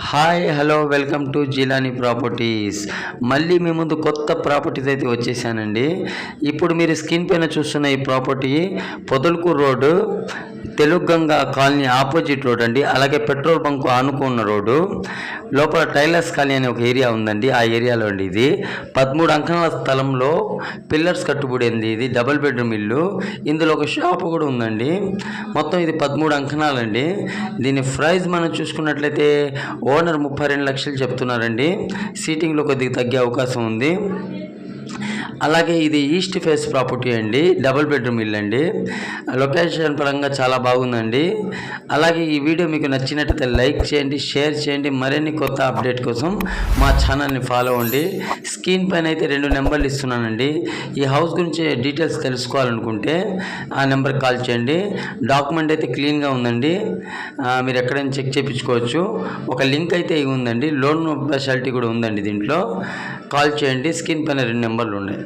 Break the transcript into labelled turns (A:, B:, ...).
A: Hi hello welcome to Jilani properties. మళ్ళీ మీ ముందు కొత్త ప్రాపర్టీస్ అయితే వచ్చేసానండి. ఇప్పుడు మీరు స్క్రీన్ పైన చూస్తున్న ఈ property Podalakuru road, Telugu Ganga colony opposite road అండి. అలాగే పెట్రోల్ బంక్ ఆనుకున్న రోడ్డు లోపల టైలర్స్ కాలనీ అనే ఒక ఏరియా ఉందండి. ఆ ఏరియాలో అండి ఇది 13 అంకణాల స్థలంలో పిల్లర్స్ కట్టుబడింది. ఇది డబుల్ బెడ్రూమ్ ఇల్లు. ఇందులో ఒక షాప్ కూడా ఉందండి. మొత్తం ఇది 13 అంకణాలండి. దీని ప్రైస్ మనం చూసుకున్నట్లయితే ఓనర్ 32 లక్షలు చెప్తున్నారండి. సీటింగ్లో కొద్దిగా తగ్గే అవకాశం ఉంది. అలాగే ఇది ఈస్ట్ ఫేస్ ప్రాపర్టీ అండి, డబుల్ బెడ్రూమ్ ఇల్లు అండి. లొకేషన్ పరంగా చాలా బాగుందండి. అలాగే ఈ వీడియో మీకు నచ్చినట్లయితే లైక్ చేయండి, షేర్ చేయండి. మరిన్ని కొత్త అప్డేట్ కోసం మా ఛానల్ని ఫాలో అవ్వండి. స్క్రీన్ పైన అయితే 2 నెంబర్లు ఇస్తున్నానండి. ఈ హౌస్ గురించి డీటెయిల్స్ తెలుసుకోవాలనుకుంటే ఆ నెంబర్కి కాల్ చేయండి. డాక్యుమెంట్ అయితే క్లీన్గా ఉందండి. మీరు ఎక్కడైనా చెక్ చేయించుకోవచ్చు. ఒక లింక్ అయితే ఉందండి, లోన్ ఫెసిలిటీ కూడా ఉందండి. దీంట్లో కాల్ చేయండి. స్క్రీన్ పైన 2 నెంబర్లు ఉన్నాయి.